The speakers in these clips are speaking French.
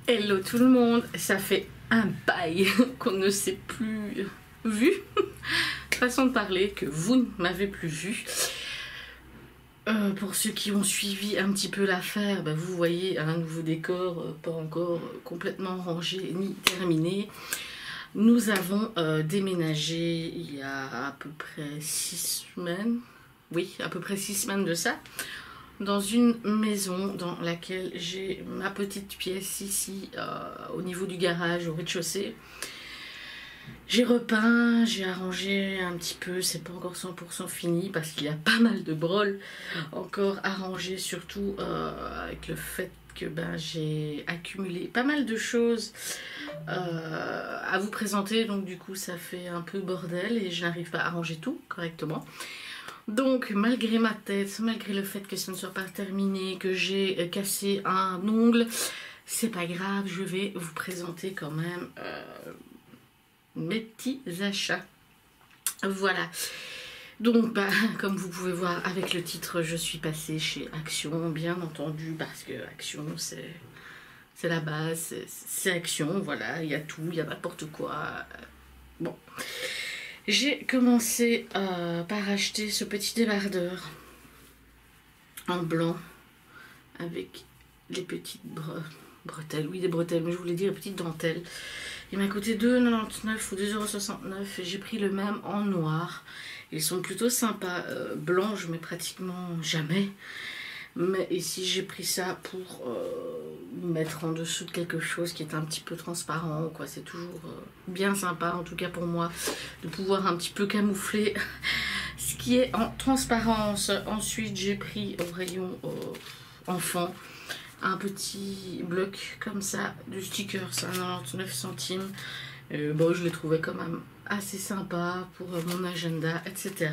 Hello tout le monde, ça fait un bail qu'on ne s'est plus vu, façon de parler, que vous ne m'avez plus vu. Pour ceux qui ont suivi un petit peu l'affaire, bah vous voyez un nouveau décor, pas encore complètement rangé ni terminé. Nous avons déménagé il y a à peu près 6 semaines, oui, à peu près 6 semaines de ça, dans une maison dans laquelle j'ai ma petite pièce ici au niveau du garage au rez-de-chaussée. J'ai repeint, j'ai arrangé un petit peu, c'est pas encore 100% fini parce qu'il y a pas mal de broles encore à ranger, surtout avec le fait que j'ai accumulé pas mal de choses à vous présenter, donc du coup ça fait un peu bordel et je n'arrive pas à ranger tout correctement. Donc malgré ma tête, malgré le fait que ça ne soit pas terminé, que j'ai cassé un ongle, c'est pas grave, je vais vous présenter quand même mes petits achats. Voilà. Donc comme vous pouvez voir avec le titre, je suis passée chez Action, bien entendu, parce que Action c'est la base, c'est Action, voilà, il y a tout, il y a n'importe quoi. Bon. J'ai commencé par acheter ce petit débardeur en blanc avec les petites bretelles. Oui, des bretelles, mais je voulais dire les petites dentelles. Il m'a coûté 2,99 ou 2,69 € et j'ai pris le même en noir. Ils sont plutôt sympas. Blanc, je mets pratiquement jamais. Mais ici, j'ai pris ça pour mettre en dessous de quelque chose qui est un petit peu transparent, quoi. C'est toujours bien sympa, en tout cas pour moi, de pouvoir un petit peu camoufler ce qui est en transparence. Ensuite, j'ai pris au rayon enfant un petit bloc comme ça de stickers, c'est 99 centimes. Bon, je les trouvais quand même assez sympa pour mon agenda, etc.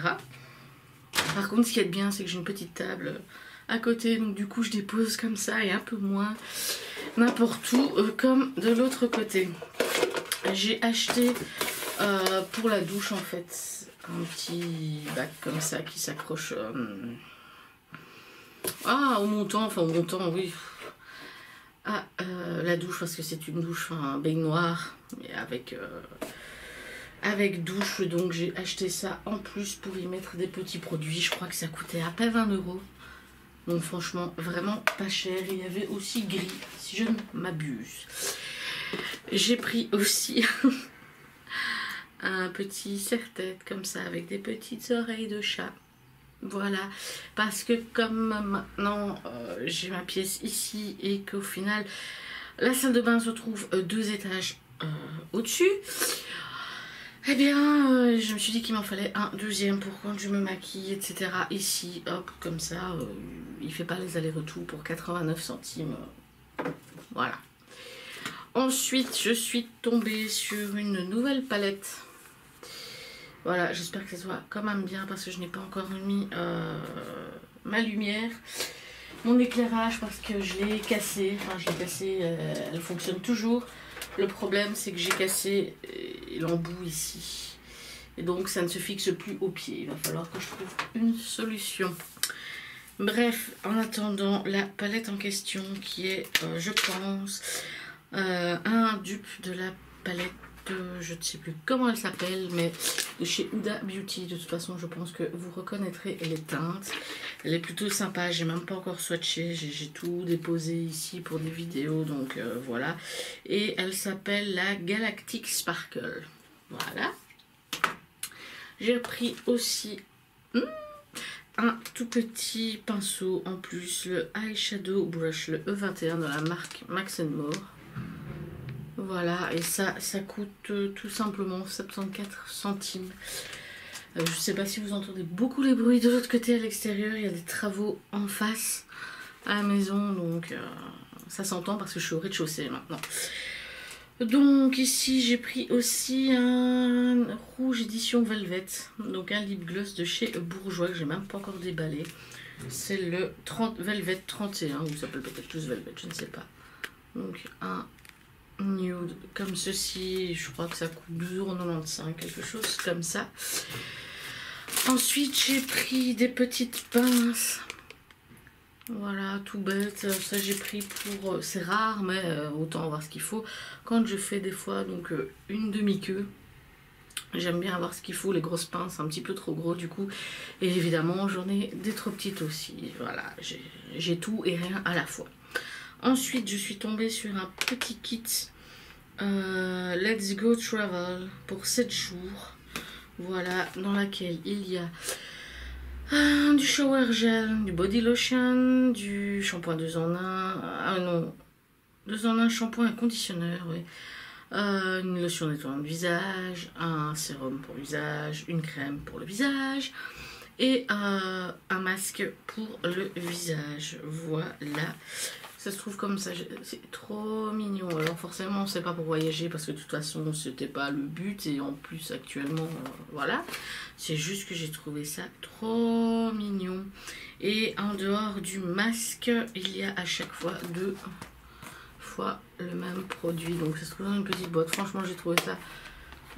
Par contre, ce qui est bien, c'est que j'ai une petite table à côté, donc du coup je dépose comme ça et un peu moins n'importe où, comme de l'autre côté. J'ai acheté pour la douche en fait un petit bac comme ça qui s'accroche au montant, enfin au montant, oui, à la douche, parce que c'est une douche, un baignoire mais avec douche, donc j'ai acheté ça en plus pour y mettre des petits produits. Je crois que ça coûtait à peine 20 €. Donc franchement, vraiment pas cher. Il y avait aussi gris, si je ne m'abuse. J'ai pris aussi un petit serre-tête comme ça, avec des petites oreilles de chat. Voilà, parce que comme maintenant j'ai ma pièce ici et qu'au final, la salle de bain se trouve 2 étages au-dessus, eh bien, je me suis dit qu'il m'en fallait un deuxième pour quand je me maquille, etc. Ici, hop, comme ça, il fait pas les allers-retours pour 89 centimes. Voilà. Ensuite, je suis tombée sur une nouvelle palette. Voilà, j'espère que ça soit quand même bien parce que je n'ai pas encore mis ma lumière. Mon éclairage, parce que je l'ai cassé. Enfin, je l'ai cassé, elle fonctionne toujours. Le problème, c'est que j'ai cassé l'embout ici. Et donc, ça ne se fixe plus au pied. Il va falloir que je trouve une solution. Bref, en attendant, la palette en question qui est, je pense, un dupe de la palette, je ne sais plus comment elle s'appelle, mais de chez Huda Beauty. De toute façon, je pense que vous reconnaîtrez les teintes. Elle est plutôt sympa, j'ai même pas encore swatché, j'ai tout déposé ici pour des vidéos, donc voilà. Et elle s'appelle la Galactic Sparkle. Voilà. J'ai pris aussi un tout petit pinceau en plus, le Eyeshadow Brush, le E21 de la marque Max & More. Voilà, et ça coûte tout simplement 74 centimes. Je sais pas si vous entendez beaucoup les bruits de l'autre côté à l'extérieur. Il y a des travaux en face à la maison, donc ça s'entend parce que je suis au rez-de-chaussée maintenant. Donc ici j'ai pris aussi un rouge édition Velvet, donc un lip gloss de chez Bourjois que j'ai même pas encore déballé. C'est le Velvet 31, ou ça s'appelle peut-être plus Velvet, je ne sais pas. Donc un nude comme ceci, je crois que ça coûte 12,95 €, quelque chose comme ça. Ensuite j'ai pris des petites pinces Voilà, tout bête. Ça j'ai pris pour... c'est rare, mais autant voir ce qu'il faut. Quand je fais des fois donc une demi-queue, j'aime bien avoir ce qu'il faut. Les grosses pinces, un petit peu trop gros du coup. Et évidemment, j'en ai des trop petites aussi. Voilà, j'ai tout et rien à la fois. Ensuite, je suis tombée sur un petit kit Let's Go Travel pour 7 jours. Voilà, dans laquelle il y a du shower gel, du body lotion, du shampoing 2 en 1. Ah non, 2 en 1 shampoing et conditionneur, oui. Une lotion nettoyant de visage, un sérum pour le visage, une crème pour le visage et un masque pour le visage. Voilà. Ça se trouve comme ça, c'est trop mignon. Alors forcément, c'est pas pour voyager parce que de toute façon, c'était pas le but. Et en plus, actuellement, voilà. C'est juste que j'ai trouvé ça trop mignon. Et en dehors du masque, il y a à chaque fois 2 fois le même produit. Donc ça se trouve dans une petite boîte. Franchement, j'ai trouvé ça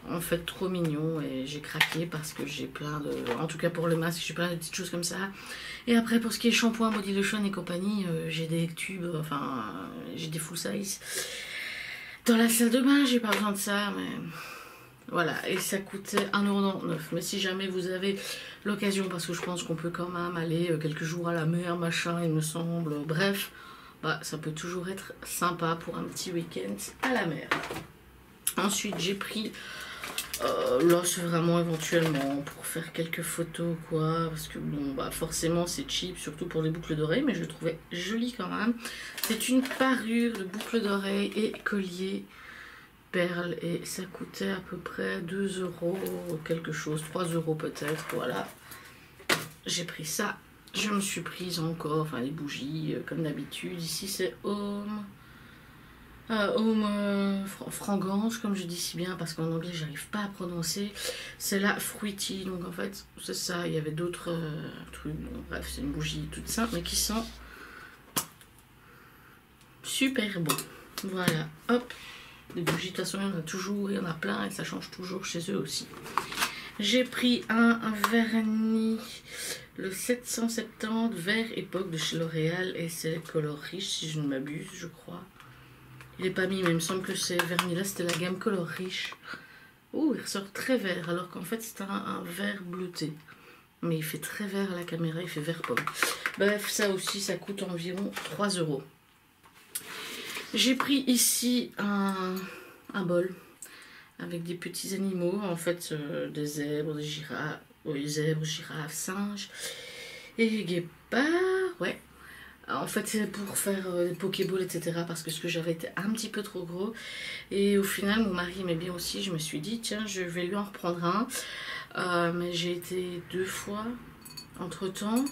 en fait trop mignon et j'ai craqué parce que j'ai plein de... En tout cas pour le masque, j'ai plein de petites choses comme ça. Et après pour ce qui est shampoing, body lotion et compagnie, j'ai des tubes, enfin j'ai des full size. Dans la salle de bain, j'ai pas besoin de ça, mais... Voilà, et ça coûtait 1,99 €. Mais si jamais vous avez l'occasion, parce que je pense qu'on peut quand même aller quelques jours à la mer, machin, il me semble, bref, bah, ça peut toujours être sympa pour un petit week-end à la mer. Ensuite, j'ai pris... là, c'est vraiment éventuellement pour faire quelques photos, quoi. Parce que, bon, bah, forcément, c'est cheap, surtout pour les boucles d'oreilles, mais je le trouvais joli quand même. C'est une parure de boucles d'oreilles et collier perles. Et ça coûtait à peu près 2 € quelque chose, 3 € peut-être, voilà. J'ai pris ça. Je me suis prise encore, enfin, les bougies, comme d'habitude. Ici, c'est Home... Frangance, comme je dis si bien, parce qu'en anglais j'arrive pas à prononcer. C'est la Fruity, donc en fait c'est ça. Il y avait d'autres trucs, bon, bref, c'est une bougie toute simple mais qui sent super bon. Voilà, hop, des bougies de toute façon il y en a toujours, il y en a plein et ça change toujours chez eux aussi. J'ai pris un vernis, le 770 vert époque de chez L'Oréal, et c'est Color Riche si je ne m'abuse, je crois. Il n'est pas mis, mais il me semble que ce vernis-là, c'était la gamme Color Riche. Oh, il ressort très vert, alors qu'en fait, c'est un vert bleuté. Mais il fait très vert à la caméra, il fait vert pomme. Bref, ça aussi, ça coûte environ 3 €. J'ai pris ici un bol avec des petits animaux, en fait, des zèbres, des girafes, oui, zèbres, girafes, singes et guépards, ouais. En fait, c'est pour faire des pokéballs, etc. Parce que ce que j'avais était un petit peu trop gros. Et au final, mon mari aimait bien aussi. Je me suis dit, tiens, je vais lui en reprendre un. Mais j'ai été 2 fois entre-temps.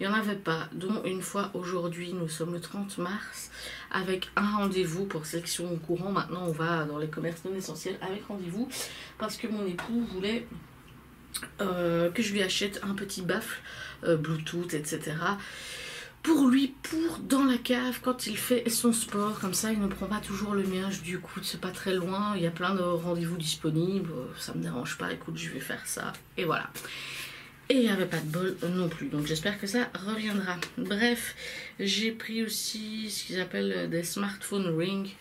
Il n'y en avait pas. Dont une fois aujourd'hui, nous sommes le 30 mars. Avec un rendez-vous pour sélection au courant. Maintenant, on va dans les commerces non essentiels avec rendez-vous. Parce que mon époux voulait que je lui achète un petit baffle Bluetooth, etc. Pour lui, pour dans la cave, quand il fait son sport, comme ça, il ne prend pas toujours le mien. Du coup, c'est pas très loin, il y a plein de rendez-vous disponibles, ça me dérange pas, écoute, je vais faire ça, et voilà. Et il n'y avait pas de bol non plus, donc j'espère que ça reviendra. Bref, j'ai pris aussi ce qu'ils appellent des smartphone rings,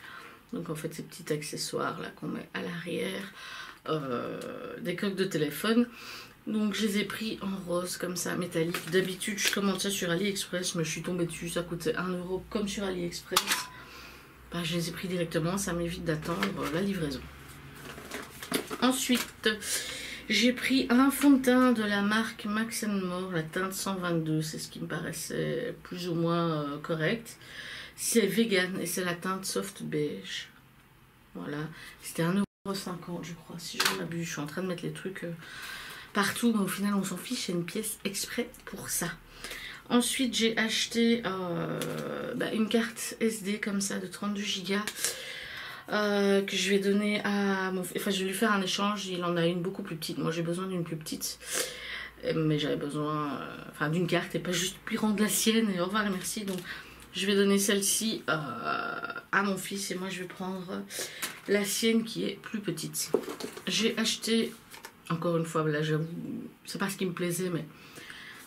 donc en fait, ces petits accessoires là qu'on met à l'arrière, des coques de téléphone. Donc je les ai pris en rose comme ça, métallique. D'habitude je commande ça sur AliExpress, mais je suis tombée dessus, ça coûtait 1 € comme sur AliExpress. Bah, je les ai pris directement, ça m'évite d'attendre la livraison. Ensuite, j'ai pris un fond de teint de la marque Max & More, la teinte 122, c'est ce qui me paraissait plus ou moins correct. C'est vegan et c'est la teinte soft beige. Voilà, c'était 1,50 € je crois, si je m'abuse. Je suis en train de mettre les trucs... partout, mais au final on s'en fiche, c'est une pièce exprès pour ça. Ensuite j'ai acheté une carte SD comme ça de 32 Go que je vais donner à mon... Enfin je vais lui faire un échange, il en a une beaucoup plus petite, moi j'ai besoin d'une plus petite. Mais j'avais besoin d'une carte et pas juste lui rendre la sienne et au revoir et merci. Donc je vais donner celle-ci à mon fils et moi je vais prendre la sienne qui est plus petite. J'ai acheté... Encore une fois, là, j'avoue, c'est pas ce qui me plaisait, mais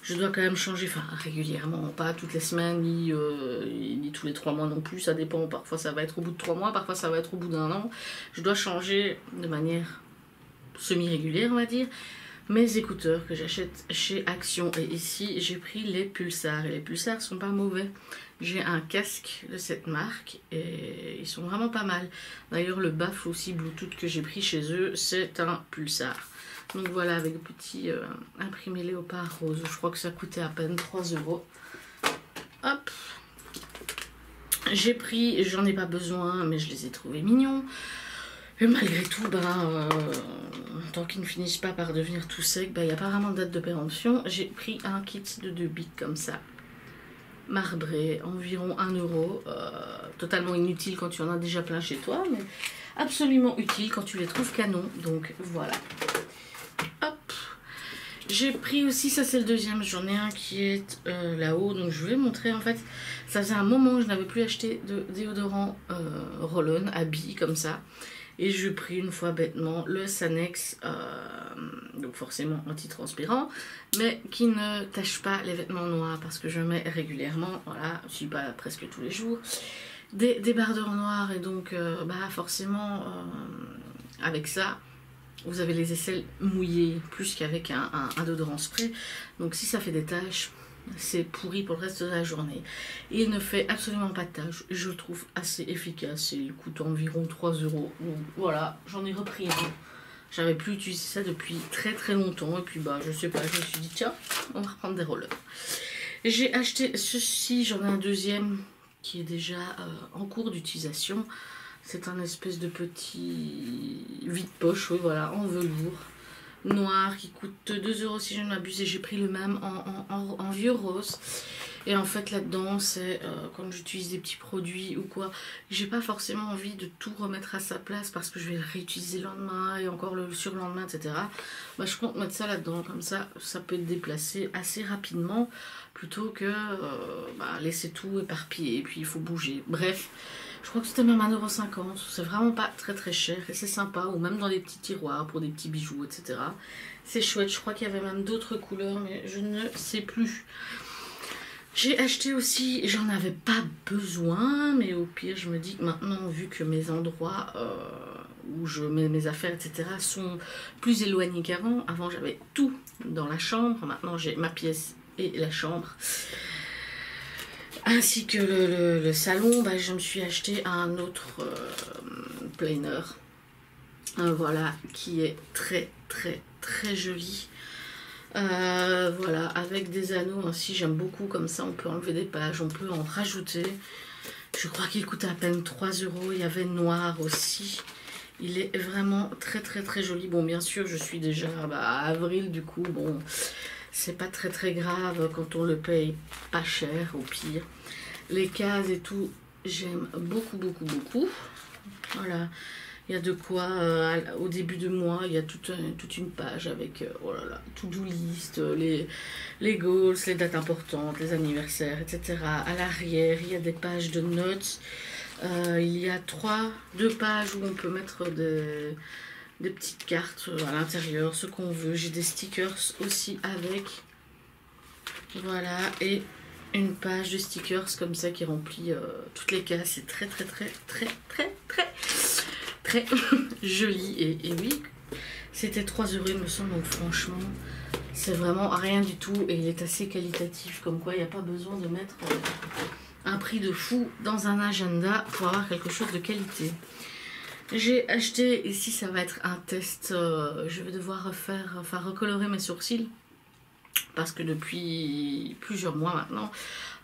Je dois quand même changer, enfin régulièrement, pas toutes les semaines, ni tous les 3 mois non plus, ça dépend, parfois ça va être au bout de 3 mois, parfois ça va être au bout d'1 an. Je dois changer de manière semi-régulière, on va dire, mes écouteurs que j'achète chez Action. Et ici, j'ai pris les Pulsar, et les Pulsar sont pas mauvais. J'ai un casque de cette marque, et ils sont vraiment pas mal. D'ailleurs, le baffle aussi Bluetooth que j'ai pris chez eux, c'est un Pulsar. Donc voilà, avec le petit imprimé léopard rose, je crois que ça coûtait à peine 3 €. Hop, j'ai pris, j'en ai pas besoin, mais je les ai trouvés mignons. Et malgré tout, tant qu'ils ne finissent pas par devenir tout secs, il n'y a pas vraiment de date de péremption. J'ai pris un kit de 2 bits comme ça, marbré, environ 1 €. Totalement inutile quand tu en as déjà plein chez toi, mais absolument utile quand tu les trouves canons. Donc voilà. Hop. J'ai pris aussi, ça c'est le deuxième, j'en ai un qui est là-haut, donc je vais montrer en fait. Ça faisait un moment que je n'avais plus acheté de déodorant roll-on à billes comme ça. Et je pris une fois bêtement le Sanex, donc forcément antitranspirant, mais qui ne tache pas les vêtements noirs parce que je mets régulièrement, voilà, je suis pas presque tous les jours, des débardeurs noirs. Et donc forcément avec ça, vous avez les aisselles mouillées plus qu'avec un déodorant spray. Donc si ça fait des taches, c'est pourri pour le reste de la journée. Il ne fait absolument pas de taches. Je le trouve assez efficace. Il coûte environ 3 €. Donc voilà, j'en ai repris un. J'avais plus utilisé ça depuis très très longtemps. Et puis je sais pas, je me suis dit tiens, on va reprendre des rollers. J'ai acheté ceci, j'en ai un deuxième qui est déjà en cours d'utilisation. C'est un espèce de petit vide-poche, oui voilà, en velours noir qui coûte 2 € si je ne m'abuse, et j'ai pris le même en vieux rose. Et en fait là-dedans c'est quand j'utilise des petits produits ou quoi, j'ai pas forcément envie de tout remettre à sa place parce que je vais le réutiliser le lendemain et encore le surlendemain, etc. Je compte mettre ça là-dedans, comme ça ça peut être déplacé assez rapidement plutôt que laisser tout éparpillé et puis il faut bouger. Bref, je crois que c'était même 1,50 €, c'est vraiment pas très très cher et c'est sympa, ou même dans des petits tiroirs pour des petits bijoux, etc. C'est chouette, je crois qu'il y avait même d'autres couleurs, mais je ne sais plus. J'ai acheté aussi, j'en avais pas besoin, mais au pire je me dis que maintenant, vu que mes endroits où je mets mes affaires, etc. sont plus éloignés qu'avant. Avant j'avais tout dans la chambre, maintenant j'ai ma pièce et la chambre. Ainsi que le salon, je me suis acheté un autre planer. Voilà, qui est très très très joli. Voilà, avec des anneaux ainsi, j'aime beaucoup, comme ça on peut enlever des pages, on peut en rajouter. Je crois qu'il coûte à peine 3 €, il y avait noir aussi. Il est vraiment très très très joli. Bon, bien sûr je suis déjà à avril, du coup bon, c'est pas très très grave quand on le paye pas cher, au pire. Les cases et tout, j'aime beaucoup beaucoup beaucoup. Voilà, il y a de quoi, au début de mois, il y a toute une page avec, oh là là, to-do list, les goals, les dates importantes, les anniversaires, etc. À l'arrière, il y a des pages de notes. Il y a 2 pages où on peut mettre des petites cartes à l'intérieur, ce qu'on veut. J'ai des stickers aussi avec. Voilà, et une page de stickers comme ça qui remplit toutes les cases. C'est très très très très très très très joli. Et oui, c'était 3 € il me semble, donc franchement c'est vraiment rien du tout et il est assez qualitatif, comme quoi il n'y a pas besoin de mettre un prix de fou dans un agenda pour avoir quelque chose de qualité. J'ai acheté, ici ça va être un test, je vais devoir recolorer mes sourcils parce que depuis plusieurs mois maintenant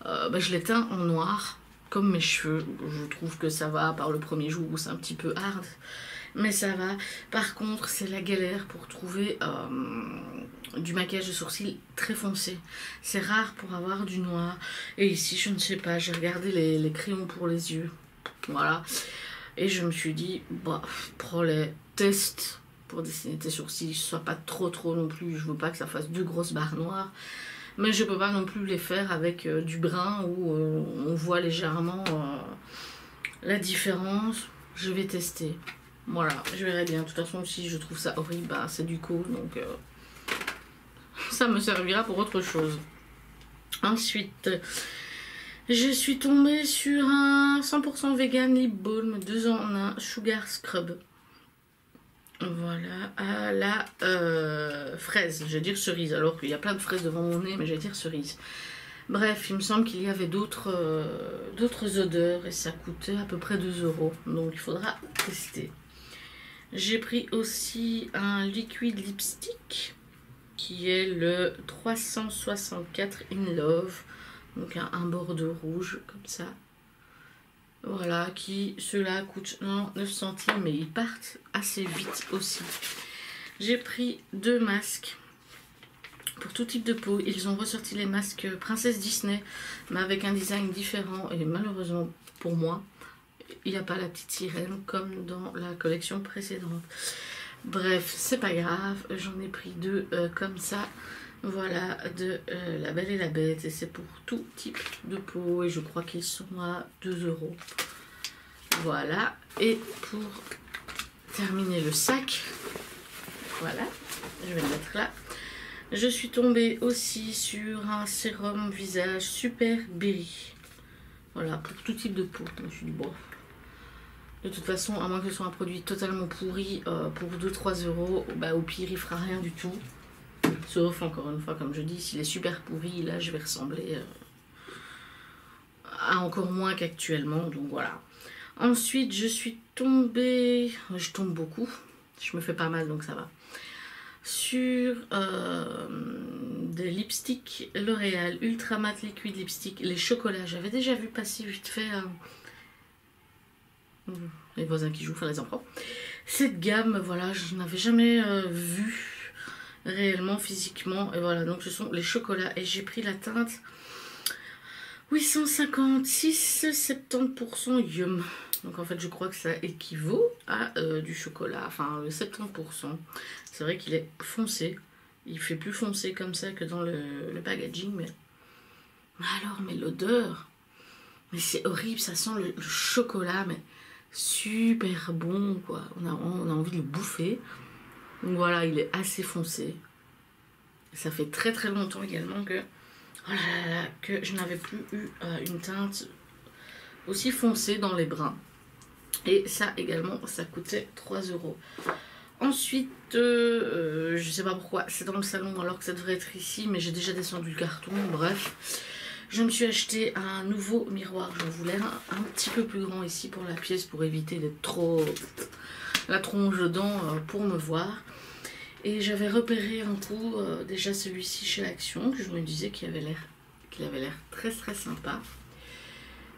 je les teins en noir comme mes cheveux. Je trouve que ça va, par le premier jour où c'est un petit peu hard, mais ça va. Par contre c'est la galère pour trouver du maquillage de sourcils très foncé. C'est rare pour avoir du noir. Et ici je ne sais pas, j'ai regardé les crayons pour les yeux, voilà, et je me suis dit prends les tests pour dessiner tes sourcils, soit pas trop non plus. Je veux pas que ça fasse 2 grosses barres noires, mais je peux pas non plus les faire avec du brun où on voit légèrement la différence. Je vais tester, voilà, je verrai bien. De toute façon si je trouve ça horrible, c'est du coup, donc ça me servira pour autre chose. Ensuite, je suis tombée sur un 100% vegan lip balm 2 en 1 sugar scrub. Voilà, à la fraise, j'allais dire cerise, alors qu'il y a plein de fraises devant mon nez, mais j'allais dire cerise. Bref, il me semble qu'il y avait d'autres odeurs et ça coûtait à peu près 2 €, donc il faudra tester. J'ai pris aussi un liquide lipstick qui est le 364 In Love, donc un bordeaux rouge comme ça. Voilà, ceux-là coûtent 9 centimes, mais ils partent assez vite aussi. J'ai pris 2 masques pour tout type de peau. Ils ont ressorti les masques Princesse Disney, mais avec un design différent. Et malheureusement pour moi, il n'y a pas la petite sirène comme dans la collection précédente. Bref, c'est pas grave. J'en ai pris 2 comme ça. Voilà, de La Belle et la Bête. Et c'est pour tout type de peau. Et je crois qu'ils sont à 2 €. Voilà. Et pour terminer le sac, voilà, je vais le mettre là. Je suis tombée aussi sur un sérum visage Super Berry. Voilà, pour tout type de peau. Je me suis dit, bon, de toute façon, à moins que ce soit un produit totalement pourri, pour 2-3 €, bah, au pire, il fera rien du tout. Sauf, encore une fois, comme je dis, s'il est super pourri, là, je vais ressembler à encore moins qu'actuellement. Donc, voilà. Ensuite, je suis tombée... Je tombe beaucoup. Je me fais pas mal, donc ça va. Sur des lipsticks L'Oréal Ultra Matte Liquid Lipstick, les chocolats. J'avais déjà vu passer vite fait les voisins qui jouent, enfin les enfants. Cette gamme, voilà, je n'avais jamais vu réellement physiquement. Et voilà, donc ce sont les chocolats. Et j'ai pris la teinte 856 70% Yum. Donc en fait je crois que ça équivaut à du chocolat, enfin le 70%. C'est vrai qu'il est foncé, il fait plus foncé comme ça que dans le packaging, mais alors, mais l'odeur, mais c'est horrible, ça sent le chocolat, mais super bon quoi, on a envie de le bouffer. Donc voilà, il est assez foncé. Ça fait très très longtemps également que, oh là là, que je n'avais plus eu une teinte aussi foncée dans les brins. Et ça également, ça coûtait 3 €. Ensuite, je sais pas pourquoi, c'est dans le salon alors que ça devrait être ici, mais j'ai déjà descendu le carton, bref. Je me suis acheté un nouveau miroir, j'en voulais un petit peu plus grand ici pour la pièce, pour éviter d'être trop la tronche dedans pour me voir. Et j'avais repéré un coup déjà celui-ci chez l'Action, que je me disais qu'il avait l'air très très sympa.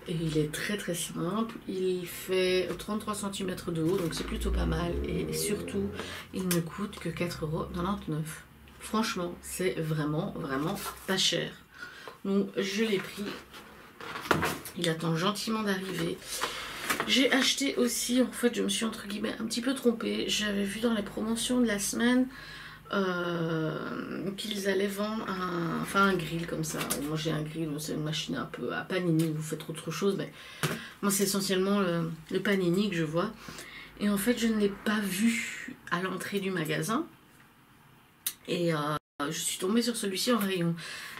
Et il est très très simple, il fait 33 cm de haut, donc c'est plutôt pas mal. Et surtout, il ne coûte que 4,99 €. Franchement, c'est vraiment vraiment pas cher. Donc je l'ai pris, il attend gentiment d'arriver. J'ai acheté aussi, en fait je me suis entre guillemets un petit peu trompée. J'avais vu dans les promotions de la semaine qu'ils allaient vendre un grill comme ça. Moi j'ai un grill, c'est une machine un peu à panini, vous faites autre chose, mais moi c'est essentiellement le panini que je vois. Et en fait je ne l'ai pas vu à l'entrée du magasin. Et je suis tombée sur celui-ci en rayon.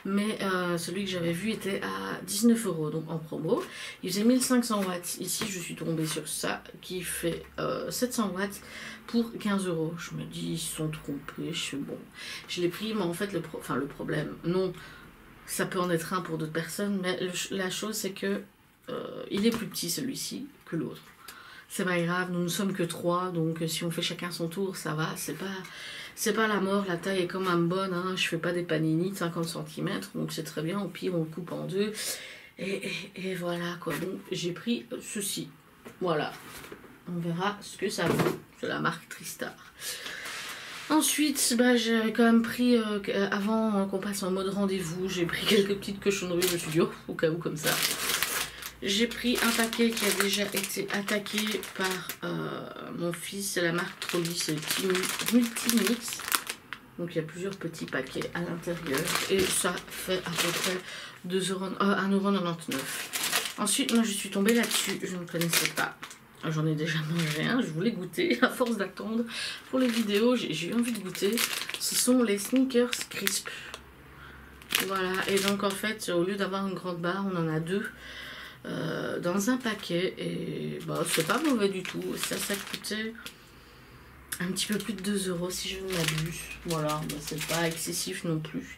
Mais celui que j'avais vu était à 19 €, donc en promo. Il faisait 1500 watts. Ici, je suis tombée sur ça qui fait 700 watts pour 15 €. Je me dis, ils se sont trompés. Je suis bon. Je l'ai pris, mais en fait, le problème, non, ça peut en être un pour d'autres personnes, mais la chose, c'est que il est plus petit celui-ci que l'autre. C'est pas grave, nous ne sommes que 3, donc si on fait chacun son tour, ça va, c'est pas la mort, la taille est quand même bonne, hein. Je fais pas des panini de 50 cm, donc c'est très bien, au pire on le coupe en 2, et voilà quoi. Donc j'ai pris ceci, voilà, on verra ce que ça vaut, c'est la marque Tristar. Ensuite, bah, j'avais quand même pris, avant qu'on passe en mode rendez-vous, j'ai pris quelques petites cochonneries, je me suis dit, oh, au cas où comme ça. J'ai pris un paquet qui a déjà été attaqué par mon fils, c'est la marque Trolli, c'est Multimix. Donc il y a plusieurs petits paquets à l'intérieur et ça fait à peu près 1,99 €. Ensuite, moi je suis tombée là-dessus, je ne connaissais pas. J'en ai déjà mangé un, je voulais goûter à force d'attendre pour les vidéos, j'ai eu envie de goûter. Ce sont les Snickers Crisp. Voilà, et donc en fait, au lieu d'avoir une grande barre, on en a deux dans un paquet. Et bah, c'est pas mauvais du tout. Ça coûtait un petit peu plus de 2 € si je ne m'abuse. Voilà, bah, c'est pas excessif non plus.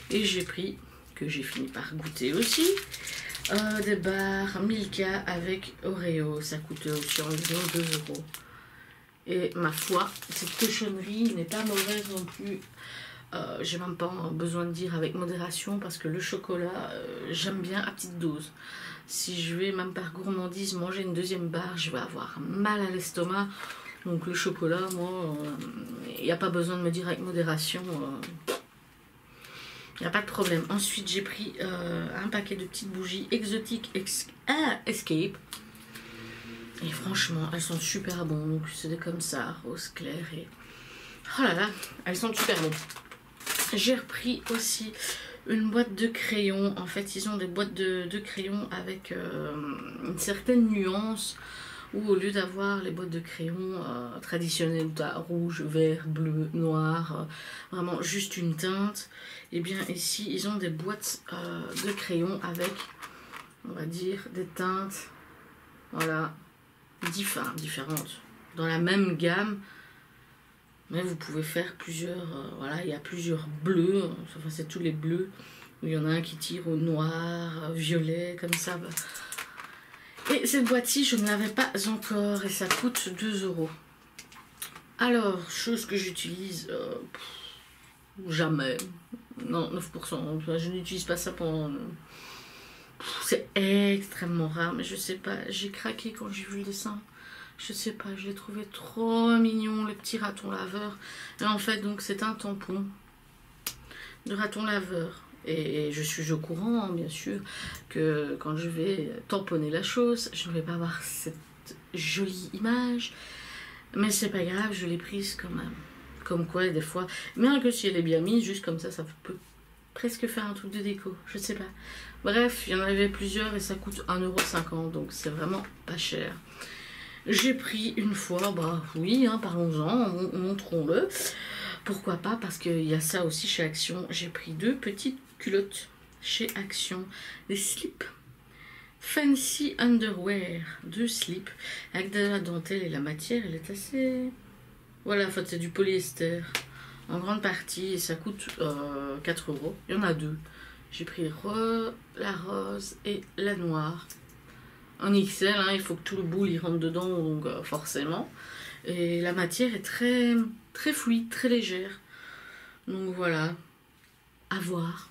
Et j'ai pris, que j'ai fini par goûter aussi, des barres Milka avec Oreo. Ça coûtait aussi environ 2 €. Et ma foi, cette cochonnerie n'est pas mauvaise non plus. J'ai même pas besoin de dire avec modération parce que le chocolat, j'aime bien à petite dose. Si je vais même par gourmandise manger une deuxième barre, je vais avoir mal à l'estomac. Donc le chocolat, moi, il n'y a pas besoin de me dire avec modération. Il n'y a pas de problème. Ensuite, j'ai pris un paquet de petites bougies exotiques Escape. Et franchement, elles sont super bonnes. Donc c'est comme ça, rose clair. Et oh là là, elles sont super bonnes. J'ai repris aussi une boîte de crayons. En fait, ils ont des boîtes de crayons avec une certaine nuance. Où au lieu d'avoir les boîtes de crayons traditionnelles, rouge, vert, bleu, noir, vraiment juste une teinte, et bien ici ils ont des boîtes de crayons avec, on va dire, des teintes, voilà, différentes, dans la même gamme, mais vous pouvez faire plusieurs, voilà, il y a plusieurs bleus, enfin c'est tous les bleus, où il y en a un qui tire au noir, violet, comme ça. Bah. Et cette boîte-ci, je ne l'avais pas encore et ça coûte 2 €. Alors, chose que j'utilise jamais. Non, 9%. Je n'utilise pas ça pendant... C'est extrêmement rare, mais je sais pas. J'ai craqué quand j'ai vu le dessin. Je sais pas, je l'ai trouvé trop mignon, le petit raton laveur. Et en fait, donc, c'est un tampon de raton laveur. Et je suis au courant, hein, bien sûr, que quand je vais tamponner la chose, je ne vais pas avoir cette jolie image. Mais c'est pas grave, je l'ai prise quand même. Comme quoi, des fois, même que si elle est bien mise, juste comme ça peut presque faire un truc de déco. Je sais pas. Bref, il y en avait plusieurs et ça coûte 1,50 €, donc c'est vraiment pas cher. J'ai pris une fois, bah oui, hein, parlons-en, montrons-le. Pourquoi pas, parce qu'il y a ça aussi chez Action. J'ai pris 2 petites culottes chez Action. Des slips. Fancy Underwear. 2 slips avec de la dentelle et la matière, elle est assez... Voilà, en fait, c'est du polyester en grande partie et ça coûte 4 €. Il y en a 2. J'ai pris la rose et la noire. En XL, hein, il faut que tout le boule il rentre dedans, donc forcément. Et la matière est très, très fluide, très légère. Donc voilà, à voir.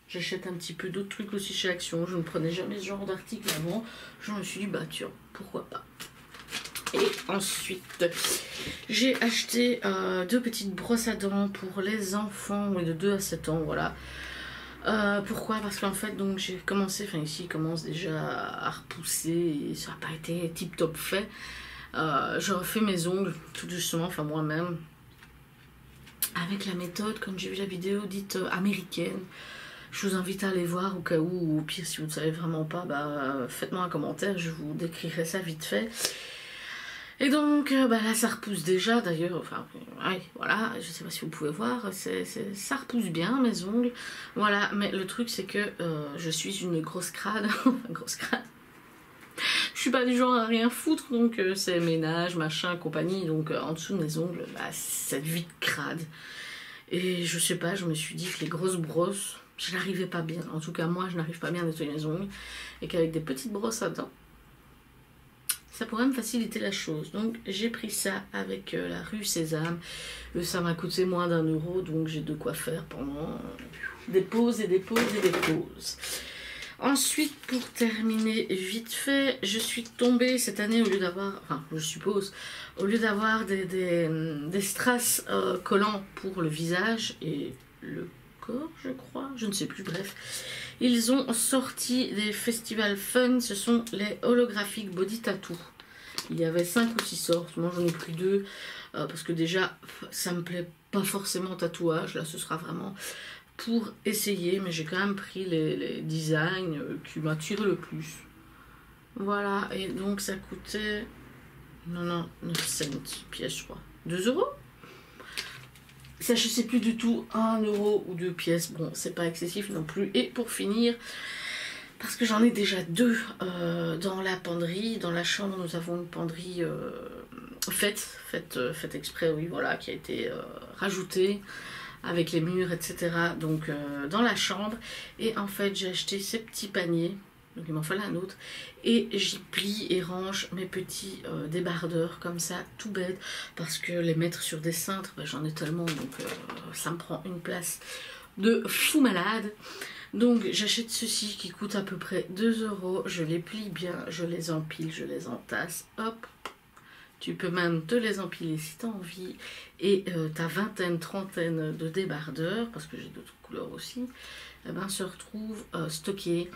J'achète un petit peu d'autres trucs aussi chez Action. Je ne prenais jamais ce genre d'article avant. Je me suis dit, bah tiens, pourquoi pas. Et ensuite, j'ai acheté 2 petites brosses à dents pour les enfants de 2 à 7 ans, voilà. Pourquoi? Parce qu'en fait, donc j'ai commencé, enfin ici, il commence déjà à repousser et ça n'a pas été tip top fait. Je refais mes ongles tout doucement, enfin moi-même, avec la méthode, comme j'ai vu la vidéo dite américaine. Je vous invite à aller voir au cas où, ou au pire si vous ne savez vraiment pas, bah, faites-moi un commentaire, je vous décrirai ça vite fait. Et donc bah, là ça repousse déjà d'ailleurs, enfin ouais, voilà, je sais pas si vous pouvez voir, ça repousse bien mes ongles, voilà, mais le truc c'est que je suis une grosse crade, grosse crade. Je suis pas du genre à rien foutre, donc c'est ménage, machin, compagnie, donc en dessous de mes ongles, bah, c'est vite crade. Et je sais pas, je me suis dit que les grosses brosses, je n'arrivais pas bien, en tout cas moi je n'arrive pas bien à nettoyer mes ongles, et qu'avec des petites brosses à dents, ça pourrait me faciliter la chose. Donc j'ai pris ça avec la rue Sésame, ça m'a coûté moins d'1 €, donc j'ai de quoi faire pendant des pauses et des pauses et des pauses. Ensuite, pour terminer vite fait, je suis tombée cette année, au lieu d'avoir, enfin je suppose, au lieu d'avoir des strass collants pour le visage et le corps, je crois, je ne sais plus, bref. Ils ont sorti des festivals fun, ce sont les holographic body tattoo. Il y avait 5 ou 6 sortes, moi j'en ai pris 2, parce que déjà, ça me plaît pas forcément tatouage, là ce sera vraiment... pour essayer, mais j'ai quand même pris les designs qui m'attirent le plus. Voilà, et donc ça coûtait 99 cents pièce, je crois. 2 €. Ça, je sais plus du tout, 1 euro ou 2 pièces. Bon, c'est pas excessif non plus. Et pour finir, parce que j'en ai déjà 2 dans la penderie. Dans la chambre, nous avons une penderie faite exprès, oui, voilà, qui a été rajoutée avec les murs, etc. Donc, dans la chambre. Et en fait, j'ai acheté ces petits paniers. Donc, il m'en fallait un autre. Et j'y plie et range mes petits débardeurs comme ça, tout bête. Parce que les mettre sur des cintres, ben, j'en ai tellement. Donc, ça me prend une place de fou malade. Donc j'achète ceci qui coûte à peu près 2 euros, je les plie bien, je les empile, je les entasse, hop, tu peux même te les empiler si tu as envie, et ta vingtaine, trentaine de débardeurs, parce que j'ai d'autres couleurs aussi, eh ben, se retrouvent stockés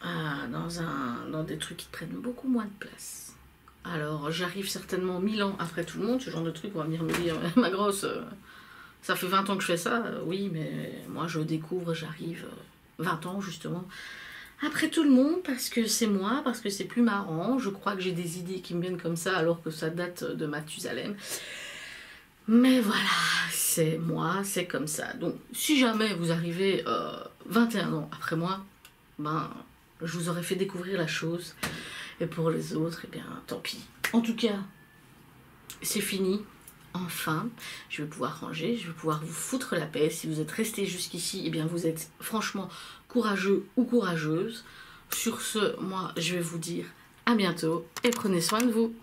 dans des trucs qui prennent beaucoup moins de place. Alors j'arrive certainement 1000 ans après tout le monde, ce genre de truc, on va venir me dire, ma grosse, ça fait 20 ans que je fais ça, oui, mais moi je découvre, j'arrive... 20 ans justement après tout le monde, parce que c'est moi, parce que c'est plus marrant. Je crois que j'ai des idées qui me viennent comme ça alors que ça date de Mathusalem, mais voilà, c'est moi, c'est comme ça. Donc si jamais vous arrivez 21 ans après moi, ben je vous aurais fait découvrir la chose, et pour les autres, eh bien tant pis. En tout cas, c'est fini. Enfin, je vais pouvoir ranger, je vais pouvoir vous foutre la paix. Si vous êtes resté jusqu'ici, eh bien vous êtes franchement courageux ou courageuse. Sur ce, moi, je vais vous dire à bientôt et prenez soin de vous.